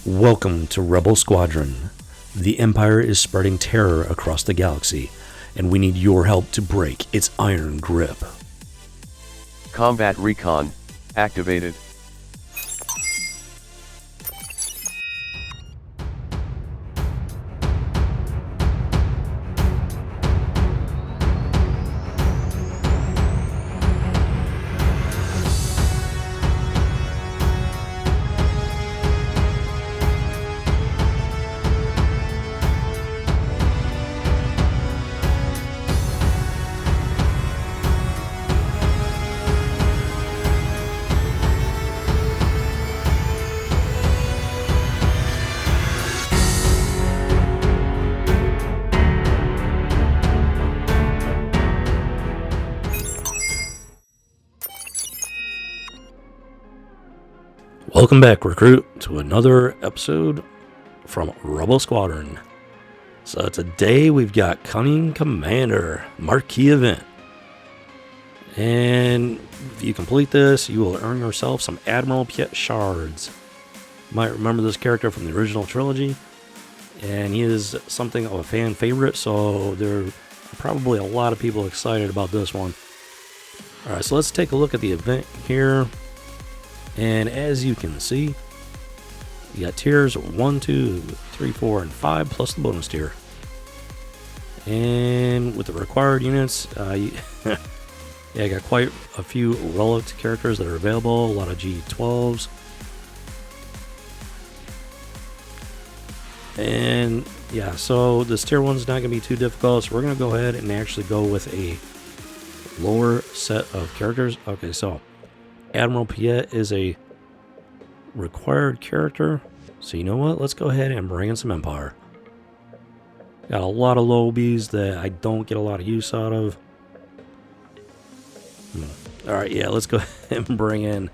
Welcome to Rebel Squadron. The Empire is spreading terror across the galaxy, and we need your help to break its iron grip. Combat Recon activated. Welcome back, recruit, to another episode from Rebel Squadron. So today we've got Cunning Commander, marquee event. And if you complete this, you will earn yourself some Admiral Piett shards. You might remember this character from the original trilogy, and he is something of a fan favorite, so there are probably a lot of people excited about this one. Alright, so let's take a look at the event here. And as you can see, you got tiers 1, 2, 3, 4, and 5 plus the bonus tier. And with the required units, I got quite a few relic characters that are available, a lot of G12s. And yeah, so this tier 1 is not going to be too difficult, so we're going to go ahead and actually go with a lower set of characters. Okay, so Admiral Piett is a required character, so you know what? Let's go ahead and bring in some Empire. Got a lot of lobies that I don't get a lot of use out of. Alright, yeah, let's go ahead and bring in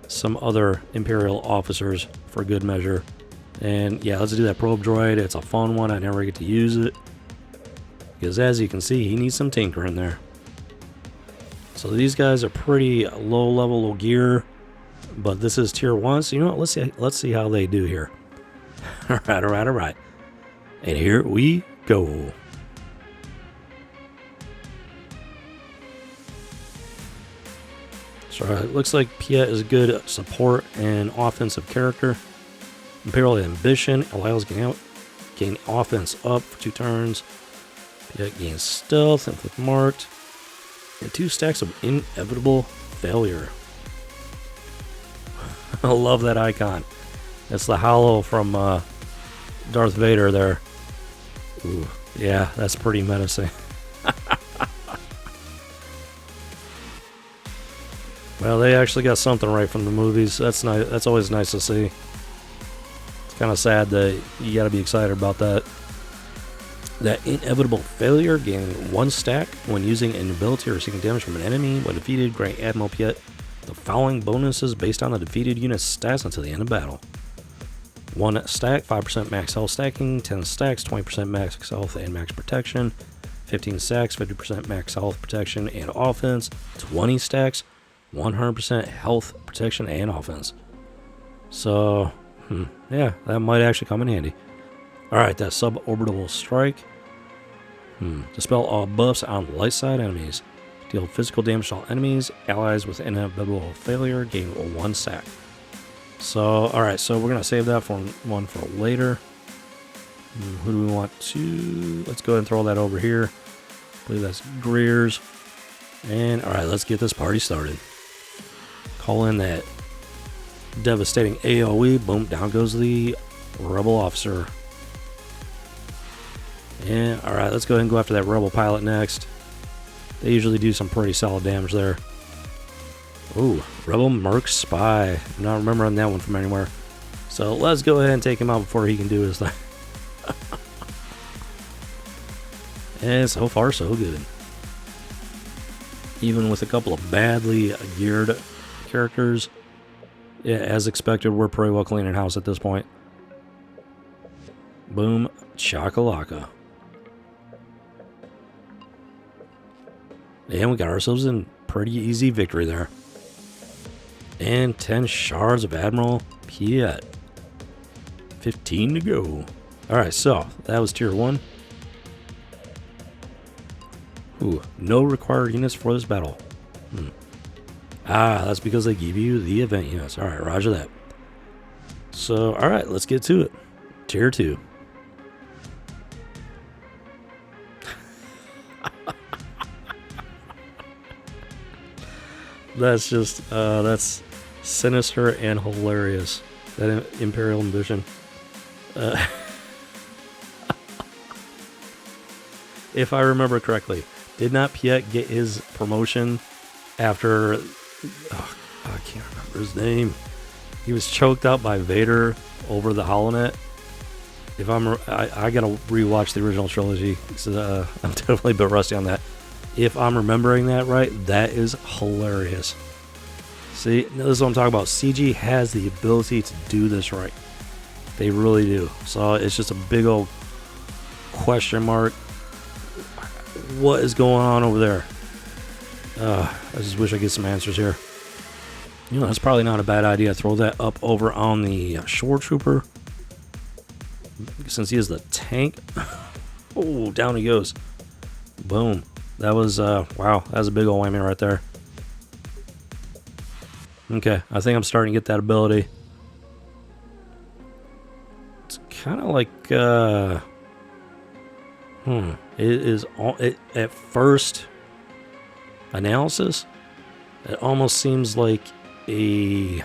some other Imperial officers for good measure. And yeah, let's do that probe droid. It's a fun one. I never get to use it, because as you can see, he needs some tinkering there. So these guys are pretty low level gear, but this is tier 1, so you know what, let's see how they do here. Alright. And here we go. So it looks like Piett is a good support and offensive character. Imperial Ambition allows gain offense up for 2 turns. Piett gains stealth and flip marked. And 2 stacks of inevitable failure. I love that icon. It's the hollow from Darth Vader there. Ooh, yeah, that's pretty menacing. Well, they actually got something right from the movies. That's nice. That's always nice to see. It's kind of sad that you got to be excited about that. That inevitable failure, gaining 1 stack when using an ability or receiving damage from an enemy. When defeated, grant Admiral Piett the following bonuses based on the defeated unit's stats until the end of battle. 1 stack, 5% max health stacking, 10 stacks, 20% max health and max protection, 15 stacks, 50% max health protection and offense, 20 stacks, 100% health protection and offense. So, yeah, that might actually come in handy. Alright, that suborbital strike. Dispel all buffs on light side enemies. Deal physical damage to all enemies. Allies with inevitable failure gain 1 stack. So, alright, so we're going to save that one for later. Who do we want to? Let's go ahead and throw that over here. I believe that's Greer's. And, alright, let's get this party started. Call in that devastating AoE. Boom, down goes the Rebel officer. And alright, let's go ahead and go after that Rebel pilot next. They usually do some pretty solid damage there. Ooh, Rebel Merc Spy. I'm not remembering that one from anywhere. So let's go ahead and take him out before he can do his thing. And so far, so good. Even with a couple of badly geared characters, yeah, as expected, we're pretty well cleaning house at this point. Boom, chakalaka. And we got ourselves a pretty easy victory there. And 10 shards of Admiral Piett. 15 to go. Alright, so that was tier 1. Ooh, no required units for this battle. Ah, that's because they give you the event units. Alright, roger that. So, alright, let's get to it. Tier 2. That's just, that's sinister and hilarious. That Imperial Ambition. If I remember correctly, did not Piett get his promotion after... Oh, I can't remember his name. He was choked out by Vader over the HoloNet. If I gotta rewatch the original trilogy, so I'm definitely a bit rusty on that. If I'm remembering that right, that is hilarious. See, this is what I'm talking about. CG has the ability to do this right. They really do. So it's just a big old question mark. What is going on over there? I just wish I could get some answers here. You know, that's probably not a bad idea. Throw that up over on the shore trooper. Since he is the tank. Oh, down he goes. Boom. That was, wow, that was a big old whammy right there. Okay, I think I'm starting to get that ability. It's kind of like, it is, at first analysis, it almost seems like a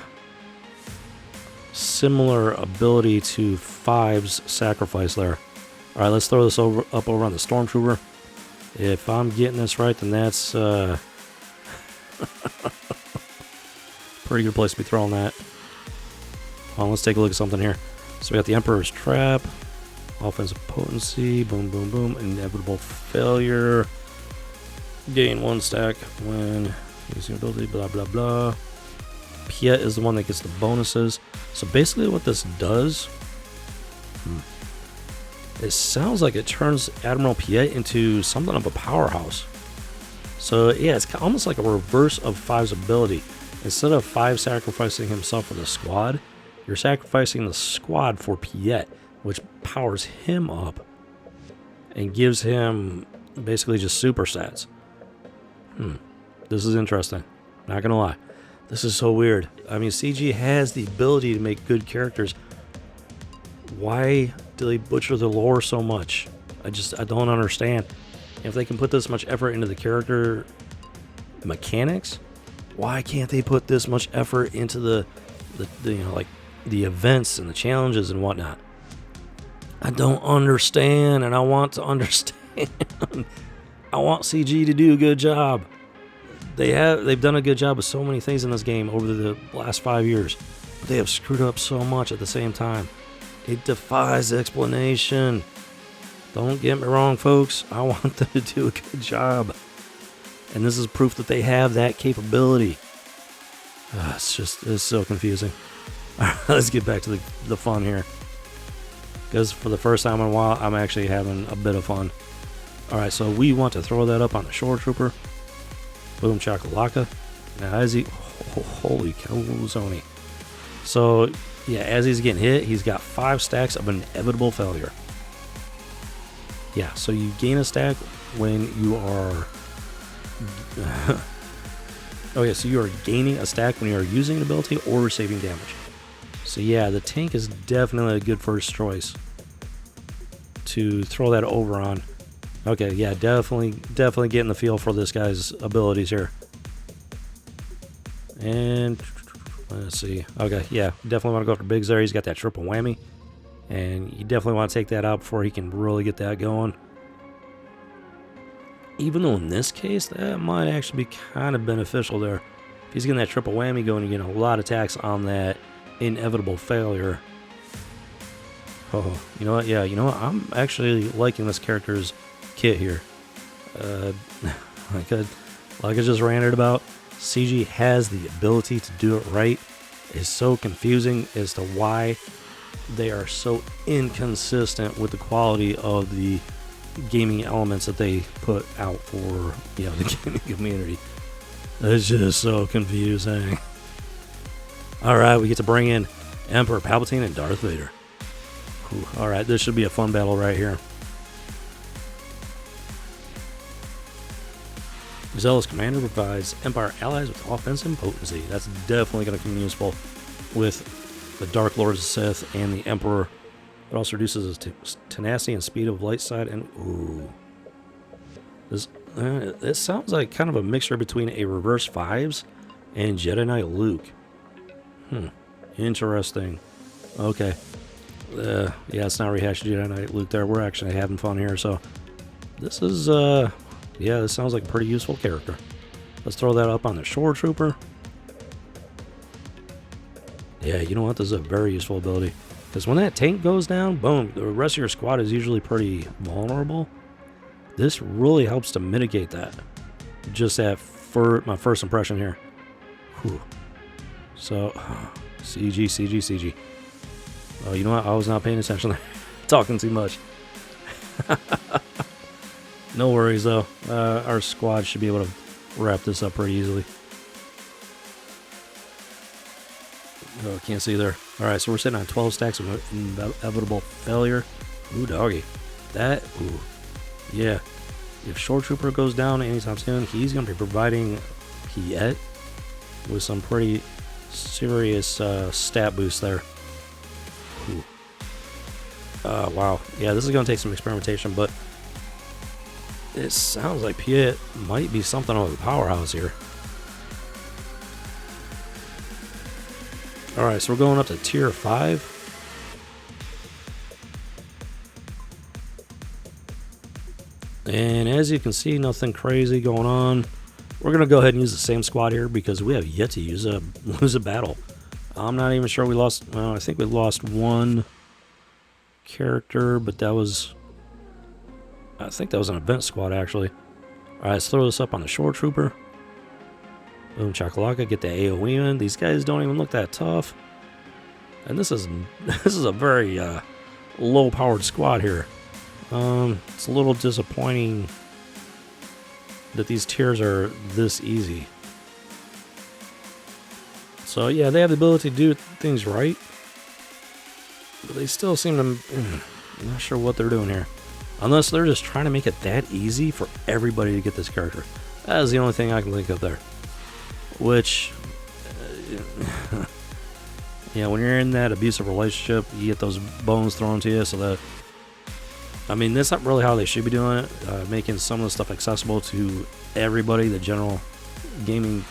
similar ability to 5's sacrifice there. Alright, let's throw this up over on the Stormtrooper. If I'm getting this right, then that's pretty good place to be throwing that. Let's take a look at something here. So we got the Emperor's Trap, offensive potency, boom, boom, boom, inevitable failure, gain 1 stack when using ability, blah, blah, blah. Piett is the one that gets the bonuses. So basically what this does, it sounds like it turns Admiral Piett into something of a powerhouse. So yeah, it's almost like a reverse of 5's ability. Instead of 5 sacrificing himself for the squad, you're sacrificing the squad for Piett, which powers him up and gives him basically just super stats. This is interesting. Not gonna lie. This is so weird. I mean, CG has the ability to make good characters. Why do they butcher the lore so much? I don't understand. If they can put this much effort into the character mechanics, why can't they put this much effort into the you know, like the events and the challenges and whatnot? I don't understand, and I want to understand. I want CG to do a good job. They've done a good job with so many things in this game over the last 5 years, but they have screwed up so much at the same time. It defies explanation. Don't get me wrong, folks. I want them to do a good job. And this is proof that they have that capability. It's so confusing. All right, let's get back to the fun here. Because for the first time in a while, I'm actually having a bit of fun. All right, so we want to throw that up on the shore trooper. Boom chakalaka. Now as he... holy calzone. So... yeah, as he's getting hit, he's got 5 stacks of inevitable failure. Yeah, so you gain a stack when you are... okay, so you are gaining a stack when you are using an ability or receiving damage. So yeah, the tank is definitely a good first choice to throw that over on. Okay, yeah, definitely getting the feel for this guy's abilities here. And... let's see. Okay, yeah, definitely want to go for Biggs there. He's got that triple whammy. And you definitely want to take that out before he can really get that going. Even though in this case, that might actually be kind of beneficial there. If he's getting that triple whammy going, you're getting a lot of attacks on that inevitable failure. Oh, you know what? Yeah, you know what? I'm actually liking this character's kit here. Like I just ranted about, CG has the ability to do it right. It's so confusing as to why they are so inconsistent with the quality of the gaming elements that they put out for, you know, the gaming community. It's just so confusing. All right, we get to bring in Emperor Palpatine and Darth Vader. Alright, this should be a fun battle right here. Zealous Commander provides Empire allies with offensive potency. That's definitely going to come useful with the Dark Lords of Sith and the Emperor. It also reduces his tenacity and speed of light side. And ooh, this sounds like kind of a mixture between a Reverse 5s and Jedi Knight Luke. Interesting. Okay. Yeah, it's not rehashed Jedi Knight Luke there. We're actually having fun here. So this is, yeah, this sounds like a pretty useful character. Let's throw that up on the Shore Trooper. Yeah, you know what? This is a very useful ability. Because when that tank goes down, boom, the rest of your squad is usually pretty vulnerable. This really helps to mitigate that. Just that for my first impression here. Whew. So, CG. Oh, you know what? I was not paying attention there. Talking too much. No worries, though. Our squad should be able to wrap this up pretty easily. Oh, can't see there. Alright, so we're sitting on 12 stacks of inevitable failure. Ooh, doggy. That, ooh. Yeah. If Shore Trooper goes down anytime soon, he's going to be providing Piett with some pretty serious stat boost there. Ooh. Wow. Yeah, this is going to take some experimentation, but it sounds like Piett might be something of a powerhouse here. Alright, so we're going up to tier 5. And as you can see, nothing crazy going on. We're going to go ahead and use the same squad here because we have yet to lose a battle. I'm not even sure we lost. Well, I think we lost one character, but that was... I think that was an event squad, actually. Alright, let's throw this up on the Shore Trooper. Boom, chakalaka, get the AoE in. These guys don't even look that tough. And this is a very low-powered squad here. It's a little disappointing that these tiers are this easy. So yeah, they have the ability to do things right, but they still seem to... I'm not sure what they're doing here. Unless they're just trying to make it that easy for everybody to get this character. That is the only thing I can think of there. Which, yeah, when you're in that abusive relationship, you get those bones thrown to you. So that, I mean, that's not really how they should be doing it. Making some of the stuff accessible to everybody, the general gaming,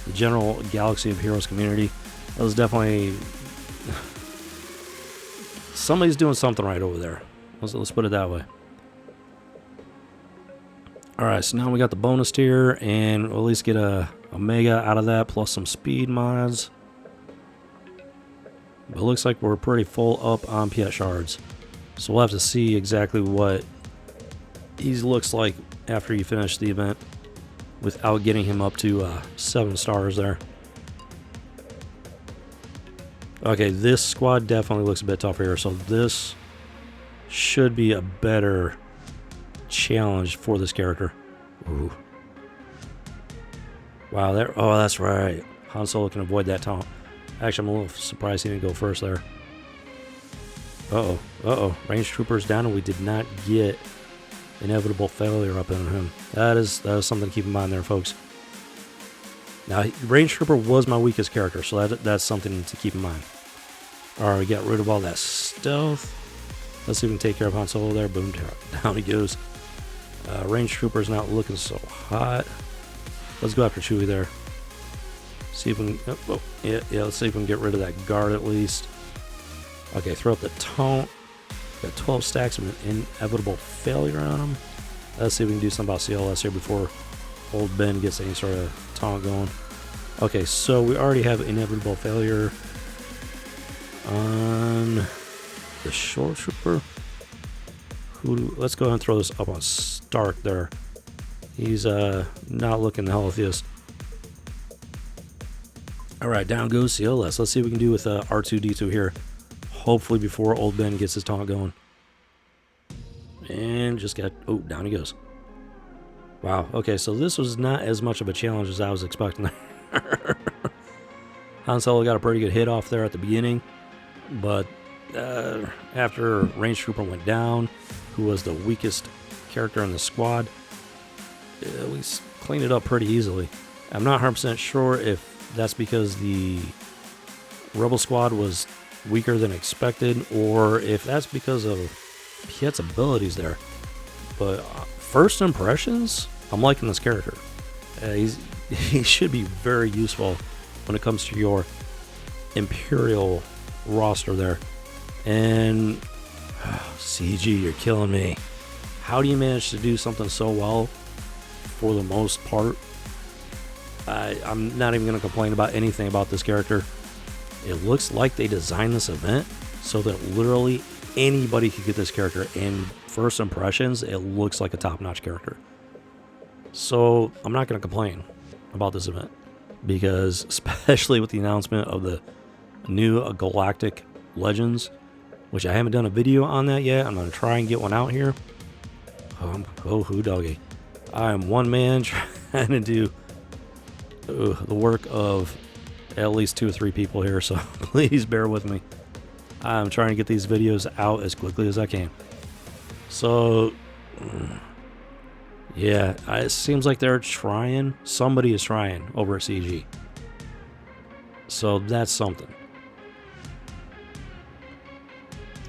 the general Galaxy of Heroes community. That was definitely... somebody's doing something right over there. Let's put it that way. Alright, so now we got the bonus tier, and we'll at least get a mega out of that, plus some speed mods. But it looks like we're pretty full up on Piett shards. So we'll have to see exactly what he looks like after you finish the event without getting him up to 7 stars there. Okay, this squad definitely looks a bit tougher here, so this should be a better challenge for this character. Ooh. Wow, oh, that's right. Han Solo can avoid that taunt. Actually, I'm a little surprised he didn't go first there. Uh-oh. Range Trooper's down, and we did not get inevitable failure up on him. That is something to keep in mind there, folks. Now, Range Trooper was my weakest character, so that's something to keep in mind. Alright, we got rid of all that stealth. Let's see if we can take care of Han Solo there. Boom, down he goes. Range Trooper's not looking so hot. Let's go after Chewie there. See if we can... yeah, let's see if we can get rid of that guard at least. Okay, throw up the taunt. Got 12 stacks of inevitable failure on him. Let's see if we can do something about CLS here before old Ben gets any sort of taunt going. Okay, so we already have inevitable failure on the Shore Trooper. Let's go ahead and throw this up on Stark there. He's not looking the healthiest. Alright, down goes CLS. Let's see what we can do with R2-D2 here. Hopefully before old Ben gets his taunt going. And just got... oh, down he goes. Wow, okay, so this was not as much of a challenge as I was expecting there. Han Solo got a pretty good hit off there at the beginning, but after Range Trooper went down, who was the weakest character in the squad, we cleaned it up pretty easily. I'm not 100% sure if that's because the Rebel squad was weaker than expected, or if that's because of Piett's abilities there. But first impressions, I'm liking this character. He should be very useful when it comes to your Imperial roster there. And CG, you're killing me. How do you manage to do something so well for the most part? I'm not even going to complain about anything about this character. It looks like they designed this event so that literally anybody could get this character, and first impressions, it looks like a top-notch character. So I'm not going to complain about this event, because especially with the announcement of the new Galactic Legends, which I haven't done a video on that yet. I'm going to try and get one out here. Oh, who doggy. I am one man trying to do the work of at least 2 or 3 people here, so please bear with me. I'm trying to get these videos out as quickly as I can. So, yeah, it seems like they're trying. Somebody is trying over at CG. So that's something.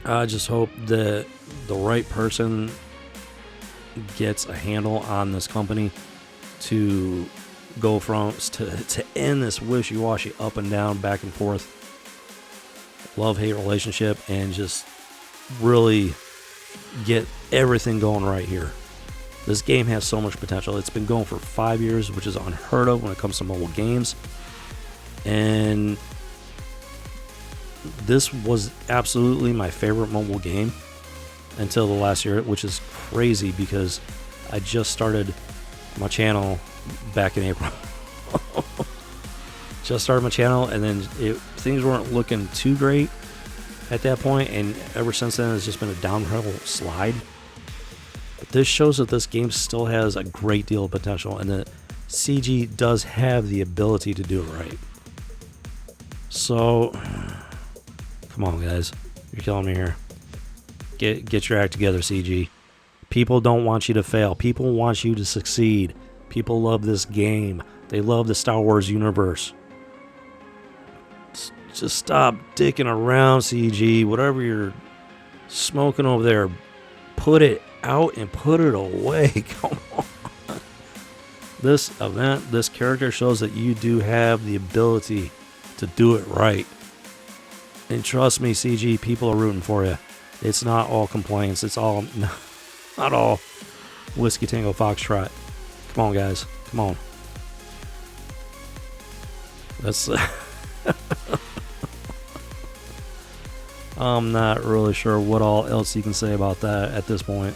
I just hope that the right person gets a handle on this company to go from to end this wishy-washy up and down, back and forth love-hate relationship, and just really get everything going right here. This game has so much potential. It's been going for 5 years, which is unheard of when it comes to mobile games. And this was absolutely my favorite mobile game until the last year, which is crazy because I just started my channel back in April. Just started my channel, and then things weren't looking too great at that point, and ever since then it's just been a downhill slide. But this shows that this game still has a great deal of potential, and that CG does have the ability to do it right. So, come on, guys, you're killing me here. Get your act together, CG. People don't want you to fail. People want you to succeed. People love this game. They love the Star Wars universe. Just stop dicking around, CG. Whatever you're smoking over there, put it out and put it away. Come on. This event, this character shows that you do have the ability to do it right. And trust me, CG, people are rooting for you. It's not all complaints. It's all not all Whiskey Tango Foxtrot. Come on, guys. Come on. That's I'm not really sure what all else you can say about that at this point.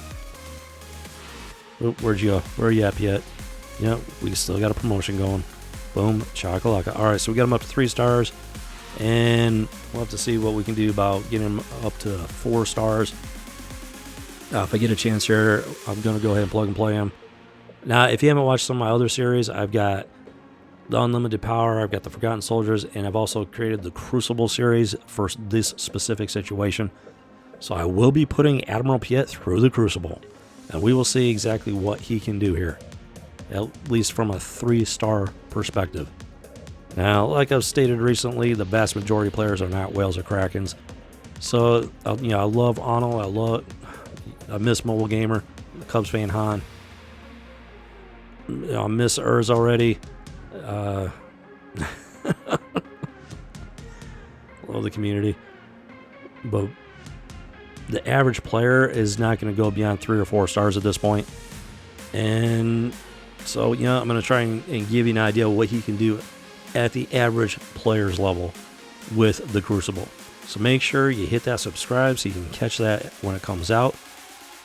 Oop, where'd you go? Where are you at, Piett? Yep, we still got a promotion going. Boom, chakalaka. Alright, so we got him up to 3 stars. And we'll have to see what we can do about getting him up to 4 stars. If I get a chance here, I'm going to go ahead and plug and play him. Now, if you haven't watched some of my other series, I've got the Unlimited Power, I've got the Forgotten Soldiers, and I've also created the Crucible series for this specific situation. So I will be putting Admiral Piett through the Crucible, and we will see exactly what he can do here, at least from a 3-star perspective. Now, like I've stated recently, the vast majority of players are not whales or krakens. So, you know, I love Arnold, I miss Mobile Gamer, Cubs fan Han. You know, I miss Urs already. Love the community. But the average player is not going to go beyond 3 or 4 stars at this point. And so, you know, I'm going to try and give you an idea of what he can do at the average player's level with the Crucible. So make sure you hit that subscribe so you can catch that when it comes out.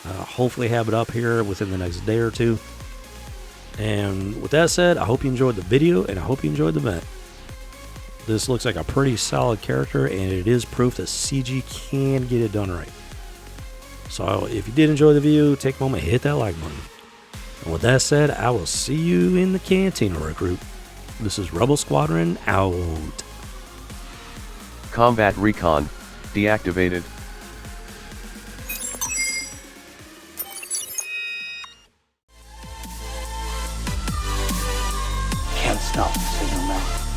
Hopefully have it up here within the next day or 2. And with that said, I hope you enjoyed the video, and I hope you enjoyed the event. This looks like a pretty solid character, and it is proof that CG can get it done right. So if you did enjoy the video, take a moment, hit that like button. And with that said, I will see you in the Cantina, Recruit. This is Rebel Squadron out. Combat Recon, Deactivated. Can't stop the signal now.